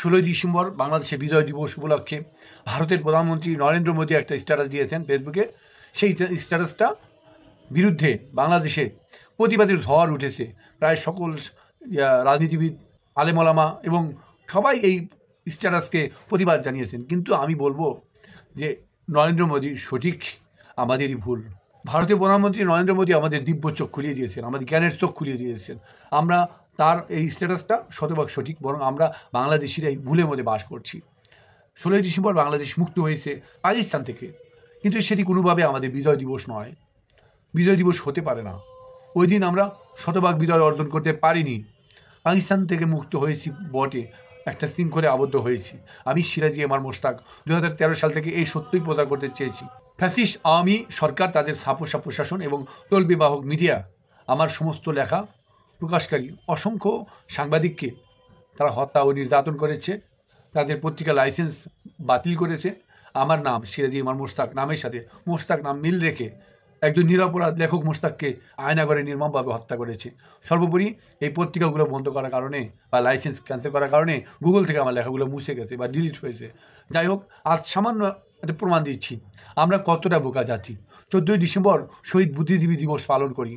16ই December বাংলাদেশের বিজয় দিবস উপলক্ষে ভারতের প্রধানমন্ত্রী নরেন্দ্র মোদী একটা স্ট্যাটাস দিয়েছেন ফেসবুকে। সেই স্ট্যাটাসটা বিরুদ্ধে বাংলাদেশে প্রতিবাদের ঝড় উঠেছে। প্রায় সকল রাজনীতিবিদ, আলেমোলামা এবং সবাই এই স্ট্যাটাসকে প্রতিবাদ জানিয়েছেন। কিন্তু আমি বলবো যে নরেন্দ্র মোদী সঠিক, আমাদেরই ভুল। ভারতীয় প্রধানমন্ত্রী নরেন্দ্র মোদী আমাদের দিব্য চোখ খুলিয়ে দিয়েছেন, আমাদের জ্ঞানের চোখ খুলিয়ে দিয়েছেন। আমরা তার এই স্ট্যাটাসটা শতভাগ সঠিক, বরং আমরা বাংলাদেশিরাই ভুলের মধ্যে বাস করছি। 16ই ডিসেম্বর বাংলাদেশ মুক্ত হয়েছে পাকিস্তান থেকে, কিন্তু সেটি কোনোভাবে আমাদের বিজয় দিবস নয়, বিজয় দিবস হতে পারে না। ওই দিন আমরা শতভাগ বিজয় অর্জন করতে পারিনি। পাকিস্তান থেকে মুক্ত হয়েছি বটে, একটা শৃঙ্খলে আবদ্ধ হয়েছি। আমি সিরাজি এমআর মোশতাক 2013 সাল থেকে এই সত্যই প্রচার করতে চেয়েছি। ফ্যাসিস্ট আওয়ামী সরকার, তাদের ছাপোষা প্রশাসন এবং তলবিবাহক মিডিয়া আমার সমস্ত লেখা প্রকাশকারী অসংখ্য সাংবাদিককে তারা হত্যা ও নির্যাতন করেছে, তাদের পত্রিকা লাইসেন্স বাতিল করেছে। আমার নাম সিরাজি এমআর মোশতাক নামের সাথে মোশতাক নাম মিল রেখে একজন নিরপরাধ লেখক মোশতাককে আয়নাগরে নির্মমভাবে হত্যা করেছে। সর্বোপরি এই পত্রিকাগুলো বন্ধ করার কারণে বা লাইসেন্স ক্যান্সেল করার কারণে গুগল থেকে আমার লেখাগুলো মুছে গেছে বা ডিলিট হয়েছে। যাই হোক, আজ সামান্য একটা প্রমাণ দিচ্ছি আমরা কতটা বোকা জাতি। 14ই ডিসেম্বর শহীদ বুদ্ধিজীবী দিবস পালন করি।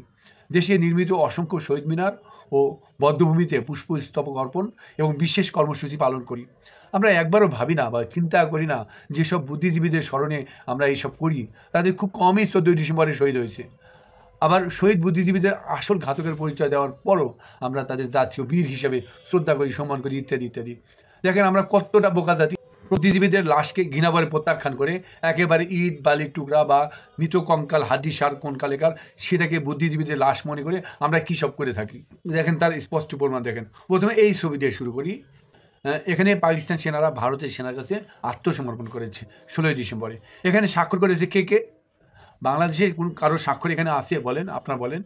দেশে নির্মিত অসংখ্য শহীদ মিনার ও বদ্ধভূমিতে পুষ্পস্তবক অর্পণ এবং বিশেষ কর্মসূচি পালন করি। আমরা একবারও ভাবি না বা চিন্তা করি না যেসব বুদ্ধিজীবীদের স্মরণে আমরা এইসব করি তাদের খুব কমই 14ই ডিসেম্বরে শহীদ হয়েছে। আবার শহীদ বুদ্ধিজীবীদের আসল ঘাতকের পরিচয় দেওয়ার পরও আমরা তাদের জাতীয় বীর হিসেবে শ্রদ্ধা করি, সম্মান করি, ইত্যাদি ইত্যাদি। দেখেন আমরা কতটা বোকা জাতি। বুদ্ধিজীবীদের লাশকে ঘৃণাভরে প্রত্যাখ্যান করে একেবারে ইট বালির টুকরা বা মৃত কঙ্কাল, হাড্ডি সার কোনকালেকার সেটাকে বুদ্ধিজীবীদের লাশ মনে করে আমরা কী সব করে থাকি। দেখেন তার স্পষ্ট প্রমাণ দেখেন। প্রথমে এই ছবি দিয়ে শুরু করি। এখানে পাকিস্তান সেনারা ভারতের সেনার কাছে আত্মসমর্পণ করেছে 16ই ডিসেম্বরে। এখানে স্বাক্ষর করেছে কে কে? বাংলাদেশের কোন কারোর স্বাক্ষর এখানে আছে বলেন, আপনারা বলেন।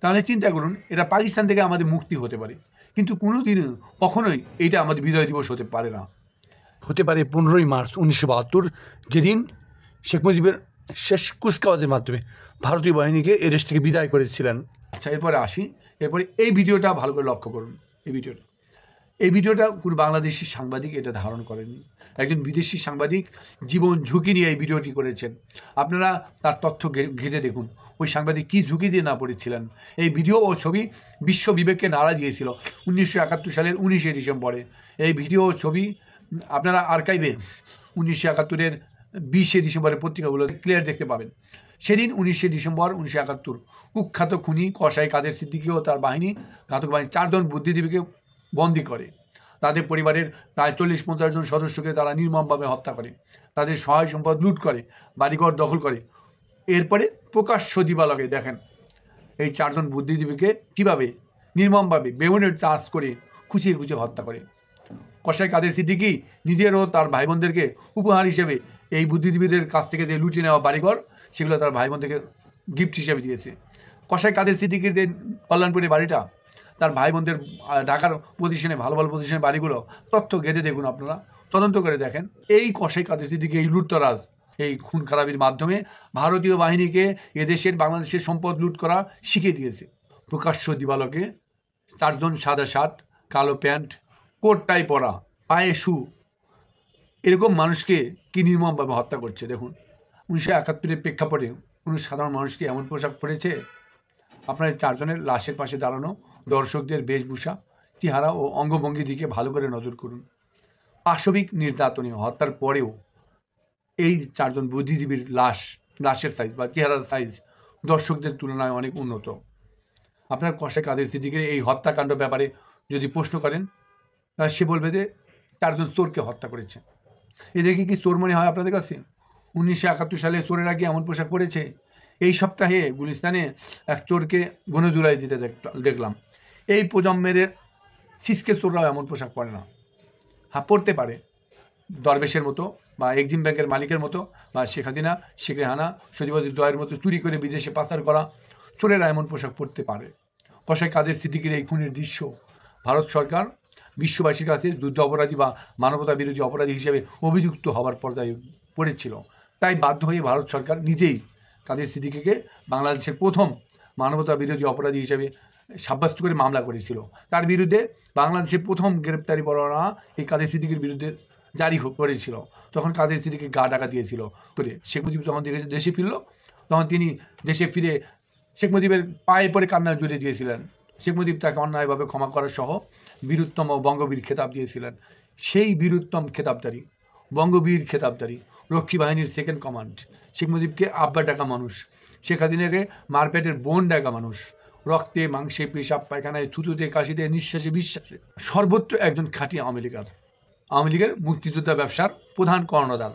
তাহলে চিন্তা করুন, এটা পাকিস্তান থেকে আমাদের মুক্তি হতে পারে, কিন্তু কোনো দিনও কখনোই এইটা আমাদের বিজয় দিবস হতে পারে না। হতে পারে 15ই মার্চ 1972, যেদিন শেখ মুজিবের শেষ কুচকাওয়াজের মাধ্যমে ভারতীয় বাহিনীকে এদেশ থেকে বিদায় করেছিলেন। আচ্ছা, এরপরে আসি। এরপরে এই ভিডিওটা ভালো করে লক্ষ্য করুন। এই ভিডিওটা কোনো বাংলাদেশি সাংবাদিক এটা ধারণ করেননি, একজন বিদেশি সাংবাদিক জীবন ঝুঁকি নিয়ে এই ভিডিওটি করেছেন। আপনারা তার তথ্য ঘেঁটে দেখুন ওই সাংবাদিক কী ঝুঁকি দিয়ে না পড়েছিলেন। এই ভিডিও ও ছবি বিশ্ব বিবেককে নাড়া দিয়েছিল 1971 সালের 19শে ডিসেম্বরে। এই ভিডিও ও ছবি আপনারা আর্কাইভে 1971-এর 20শে ডিসেম্বরের পত্রিকাগুলো ক্লিয়ার দেখতে পাবেন। সেদিন 19শে ডিসেম্বর 1971 কুখ্যাত খুনি কসাই কাদের সিদ্দিকী ও তার বাহিনী, ঘাতক বাহিনী 4 জন বুদ্ধিজীবীকে বন্দী করে। তাদের পরিবারের প্রায় 40-50 জন সদস্যকে তারা নির্মমভাবে হত্যা করে, তাদের সহায় সম্পদ লুট করে, বাড়িঘর দখল করে। এরপরে প্রকাশ্য দিবালোকে দেখেন এই 4 জন বুদ্ধিজীবীকে কীভাবে নির্মমভাবে বেগুনের চাষ করে খুঁচিয়ে খুঁচিয়ে হত্যা করে। কসাই কাদের সিদ্দিকী নিজেরও তার ভাই বোনদেরকে উপহার হিসেবে এই বুদ্ধিজীবীদের কাছ থেকে যে লুটে নেওয়া বাড়িঘর সেগুলো তার ভাই বোনদেরকে গিফট হিসেবে দিয়েছে। কসাই কাদের সিদ্দিকীর যে কল্যাণপুরের বাড়িটা, তার ভাই বোনদের ঢাকার পজিশনে ভালো ভালো পজিশনের বাড়িগুলো তথ্য ঘেঁটে দেখুন, আপনারা তদন্ত করে দেখেন। এই কসাই কাদের সিদ্দিকী এই লুটতরাজ, এই খুন খারাপির মাধ্যমে ভারতীয় বাহিনীকে এদেশের বাংলাদেশের সম্পদ লুট করা শিখিয়ে দিয়েছে। প্রকাশ্য দিবালোকে 4 জন সাদা শার্ট, কালো প্যান্ট, কোট টাই পরা, পায়ে শু, এরকম মানুষকে কি নির্মমভাবে হত্যা করছে দেখুন। 1971-এর প্রেক্ষাপটে কোনো সাধারণ মানুষকে এমন পোশাক পরেছে? আপনার 4 জনের লাশের পাশে দাঁড়ানো দর্শকদের বেশভূষা, চেহারা ও অঙ্গভঙ্গি দিকে ভালো করে নজর করুন। পাশবিক নির্যাতনে হত্যার পরেও এই 4 জন বুদ্ধিজীবীর লাশের সাইজ বা চেহারার সাইজ দর্শকদের তুলনায় অনেক উন্নত। আপনার কসাই কাদের সিদ্দিকীর এই হত্যাকাণ্ড ব্যাপারে যদি প্রশ্ন করেন, তাহলে সে বলবে যে 4 জন চোরকে হত্যা করেছে। এদেরকে কি চোর মনে হয় আপনাদের কাছে? 1971 সালে চোরেরা কি এমন পোশাক পরেছে? এই সপ্তাহে গুলিস্তানে এক চোরকে গণজুলাই দিতে দেখলাম। এই প্রজন্মের সিসকে চোররাও এমন পোশাক পরে না। হ্যাঁ, পরতে পারে দরবেশের মতো বা এক্সিম ব্যাংকের মালিকের মতো বা শেখ হাসিনা, শেখ রেহানা, সজীবুদ্দিন জয়ের মতো চুরি করে বিদেশে পাচার করা চোরেরা এমন পোশাক পরতে পারে। কসাই কাদের সিদ্দিকীর এই খুনের দৃশ্য ভারত সরকার বিশ্ববাসীর কাছে যুদ্ধ অপরাধী বা মানবতা বিরোধী অপরাধী হিসেবে অভিযুক্ত হওয়ার পর্যায়ে পড়েছিল। তাই বাধ্য হয়ে ভারত সরকার নিজেই কাদের সিদ্দিকীকে বাংলাদেশের প্রথম মানবতা বিরোধী অপরাধী হিসেবে সাব্যস্ত করে মামলা করেছিল। তার বিরুদ্ধে বাংলাদেশে প্রথম গ্রেপ্তারি পরোয়ানা এই কাদের সিদ্দিকীর বিরুদ্ধে জারি করেছিল। তখন কাদের সিদ্দিকী গা ডাকা দিয়েছিল করে শেখ মুজিব যখন দেশে ফিরল, তখন তিনি দেশে ফিরে শেখ মুজিবের পায়ে পরে কান্না জুড়ে দিয়েছিলেন। শেখ মুজিব তাকে অন্যায়ভাবে ক্ষমা করার সহ বীরুত্তম বঙ্গবীর খেতাব দিয়েছিলেন। সেই বীরুত্তম খেতাবদারি, বঙ্গবীর খেতাবদারি, রক্ষী বাহিনীর সেকেন্ড কমান্ড, শেখ মুজিবকে আব্বা ডাকা মানুষ, শেখ হাসিনাকে মারপেটের বোন ডাকা মানুষ, রক্তে মাংসে পেশাব পায়খানায় থুতুতে কাশিতে নিঃশ্বাসে বিশ্বাসে সর্বত্র একজন খাঁটি আওয়ামী লীগের মুক্তিযোদ্ধা ব্যবসার প্রধান কর্ণধার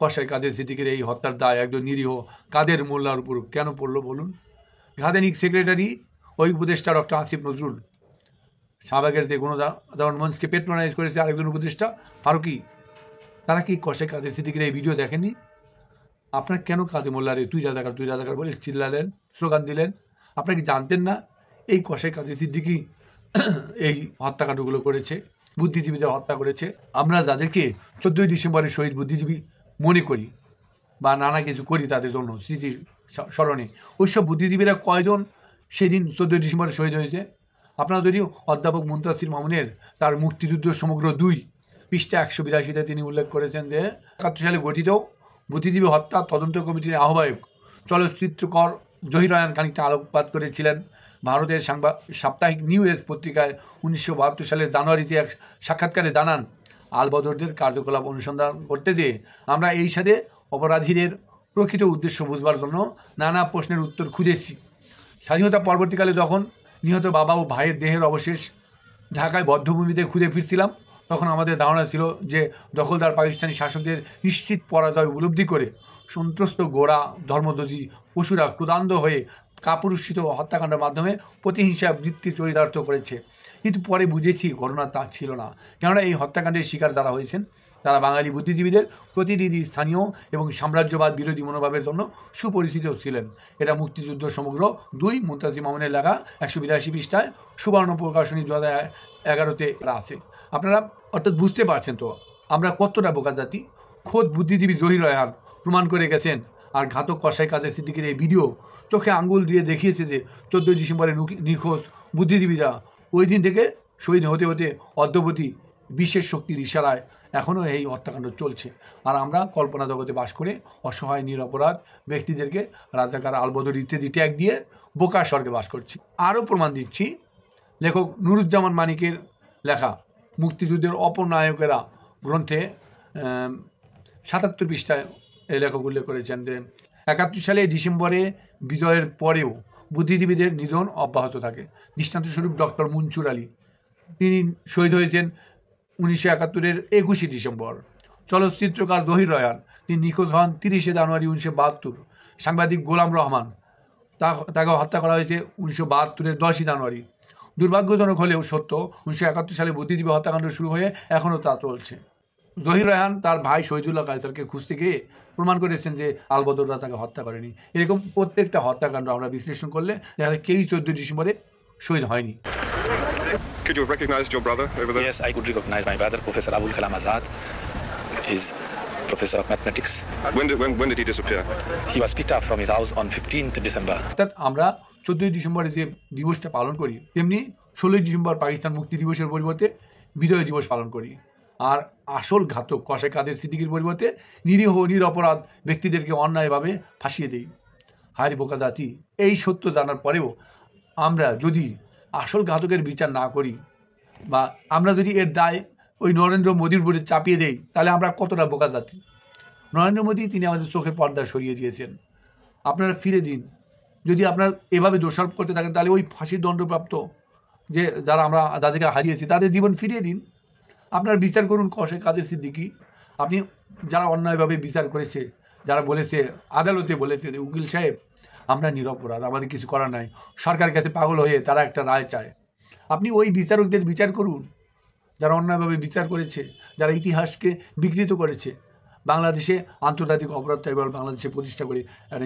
কসাই কাদের সিদ্দিকীর এই হত্যার দায় একজন নিরীহ কাদের মোল্লার উপর কেন পড়ল বলুন? ঘাতনিক সেক্রেটারি ওই উপদেষ্টা ডক্টর আসিফ নজরুল, শাহবাগের যে গণজাগরণ মঞ্চকে পেট্রোনাইজ করেছে আরেকজন উপদেষ্টা ফারুকি, তারা কি কসাই কাদের সিদ্দিকীর এই ভিডিও দেখেননি? আপনার কেন কাদের মোল্লারে তুই রাজাকার বলে চিল্লালেন, স্লোগান দিলেন? আপনারা কি জানতেন না এই কসাই কাদের সিদ্দিকী এই হত্যাকাণ্ডগুলো করেছে, বুদ্ধিজীবীদের হত্যা করেছে? আমরা যাদেরকে 14ই ডিসেম্বরের শহীদ বুদ্ধিজীবী মনে করি বা নানা কিছু করি তাদের জন্য স্মৃতি স্মরণে, ওইসব বুদ্ধিজীবীরা কয়জন সেদিন 14ই ডিসেম্বরে শহীদ হয়েছে? আপনারা যদি অধ্যাপক মুনতাসির মামুনের তার মুক্তিযুদ্ধ সমগ্র 2 পৃষ্ঠা 182-তে তিনি উল্লেখ করেছেন যে 71 সালে গঠিত বুদ্ধিজীবী হত্যা তদন্ত কমিটির আহ্বায়ক চলচ্চিত্রকর জহির রায়হান খানিকটা আলোকপাত করেছিলেন। ভারতের সাপ্তাহিক নিউ এজ পত্রিকায় 1972 সালের জানুয়ারিতে এক সাক্ষাৎকারে জানান, আলবদরদের কার্যকলাপ অনুসন্ধান করতে যেয়ে আমরা এই সাথে অপরাধীদের প্রকৃত উদ্দেশ্য বুঝবার জন্য নানা প্রশ্নের উত্তর খুঁজেছি। স্বাধীনতা পরবর্তীকালে যখন নিহত বাবা ও ভাইয়ের দেহের অবশেষ ঢাকায় বদ্ধভূমিতে খুঁজে ফিরছিলাম, তখন আমাদের ধারণা ছিল যে দখলদার পাকিস্তানি শাসকদের নিশ্চিত পরাজয় উপলব্ধি করে সন্ত্রস্ত গোড়া ধর্মধ্বজী পশুরা ক্রোধান্ধ হয়ে কাপুরুষিত হত্যাকাণ্ডের মাধ্যমে প্রতিহিংসা বৃত্তি চরিতার্থ করেছে। কিন্তু পরে বুঝেছি ঘটনা তা ছিল না, কেননা এই হত্যাকাণ্ডের শিকার যারা হয়েছেন তারা বাঙালি বুদ্ধিজীবীদের প্রতিনিধি, স্থানীয় এবং সাম্রাজ্যবাদ বিরোধী মনোভাবের জন্য সুপরিচিত ছিলেন। এটা মুক্তিযুদ্ধ সমগ্র 2 মুনতাসির মামুনের লেখা 182 পৃষ্ঠায় সুবর্ণ প্রকাশনী 2011-তে আছে। আপনারা অর্থাৎ বুঝতে পারছেন তো আমরা কতটা বোকা জাতি। খোদ বুদ্ধিজীবী জহির রায়হান প্রমাণ করে গেছেন, আর ঘাতক কসাই কাদের সিদ্দিকীর এই ভিডিও চোখে আঙ্গুল দিয়ে দেখিয়েছে যে 14ই ডিসেম্বরে নিখোঁজ বুদ্ধিজীবীরা ওই দিন থেকে শহীদ হতে হতে অদ্যবধি বিশেষ শক্তির ইশারায় এখনও এই হত্যাকাণ্ড চলছে। আর আমরা কল্পনা জগতে বাস করে অসহায় নিরপরাধ ব্যক্তিদেরকে রাজাকার, আলবদর ইত্যাদি ট্যাগ দিয়ে বোকা স্বর্গে বাস করছি। আরও প্রমাণ দিচ্ছি, লেখক নুরুজ্জামান মানিকের লেখা মুক্তিযুদ্ধের অপনায়কেরা গ্রন্থে 77 পৃষ্ঠায় এই লেখক উল্লেখ করেছেন যে 71 সালে ডিসেম্বরে বিজয়ের পরেও বুদ্ধিজীবীদের নিধন অব্যাহত থাকে। দৃষ্টান্তস্বরূপ ডক্টর মনসুর আলী, তিনি শহীদ হয়েছেন 1971-এর 21 ডিসেম্বর। চলচ্চিত্রকার জহির রায়হান, তিনি নিখোঁজ হন 30 জানুয়ারি 1972। সাংবাদিক গোলাম রহমান, তাকে হত্যা করা হয়েছে 1972-এর 10 জানুয়ারি। দুর্ভাগ্যজনক হলেও সত্য, 1971 সালে বুদ্ধিজীবী হত্যাকাণ্ড শুরু হয়ে এখনও তা চলছে। জহির রায়হান তার ভাই শহীদুল্লাহ কায়সারকে খুঁজতে গিয়ে প্রমাণ করেছেন যে আলবদররা তাকে হত্যা করেনি। এরকম প্রত্যেকটা হত্যাকাণ্ড আমরা বিশ্লেষণ করলে দেখা যায় কেউই 14 ডিসেম্বরে শহীদ হয়নি। Could you have recognized your brother over there? Yes, I could recognize my brother, Professor Abul Kalam Azad. He's professor of mathematics. When did he disappear? He was picked up from his house on 15th December. অর্থাৎ আমরা 14 ডিসেম্বরে যে দিবসটা পালন করি, তেমনি 16 December Pakistan মুক্তি দিবসের পরিবর্তে বিজয় দিবস পালন করি। আর আসল ঘাতক কসাই কাদের সিদ্দিকীর পরিবর্তে নিরীহ নিরপরাধ ব্যক্তিদেরকে অন্যায়ভাবে ফাঁসিয়ে দেই। হায় বোকা জাতি, এই সত্য জানার পরেও আমরা যদি আসল ঘাতকের বিচার না করি বা আমরা যদি এর দায় ওই নরেন্দ্র মোদীর উপরে চাপিয়ে দেই, তাহলে আমরা কতটা বোকা জাতি। নরেন্দ্র মোদী তিনি আমাদের চোখের পর্দা সরিয়ে দিয়েছেন। আপনারা ফিরে দিন। যদি আপনারা এভাবে দোষারোপ করতে থাকেন তাহলে ওই ফাঁসির দণ্ডপ্রাপ্ত যে আমরা যাদেরকে হারিয়েছি তাদের জীবন ফিরিয়ে দিন। আপনার বিচার করুন কসাই কাদের সিদ্দিকী। আপনি যারা অন্যায়ভাবে বিচার করেছে, যারা বলেছে, আদালতে বলেছে যে উকিল সাহেব আমরা নিরপরাধ, আমাদের কিছু করার নাই, সরকারের কাছে পাগল হয়ে তারা একটা রায় চায়, আপনি ওই বিচারকদের বিচার করুন যারা অন্যায়ভাবে বিচার করেছে, যারা ইতিহাসকে বিকৃত করেছে, বাংলাদেশে আন্তর্জাতিক অপরাধ ট্রাইব্যুনাল বাংলাদেশে প্রতিষ্ঠা করে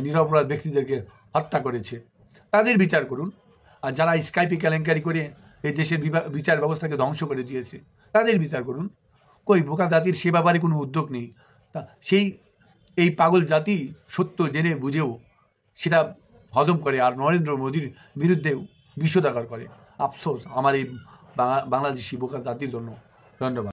নিরপরাধ ব্যক্তিদেরকে হত্যা করেছে, তাদের বিচার করুন। আর যারা স্কাইপে কেলেঙ্কারি করে এই দেশের বিচার ব্যবস্থাকে ধ্বংস করে দিয়েছে তাদের বিচার করুন। কই বোকা জাতির সে ব্যাপারে কোনো উদ্যোগ নেই। তা এই পাগল জাতি সত্য জেনে বুঝেও সেটা হজম করে আর নরেন্দ্র মোদীর বিরুদ্ধেও বিষোদাগার করে। আফসোস আমার এই বাংলাদেশি বোকা জাতির জন্য। ধন্যবাদ।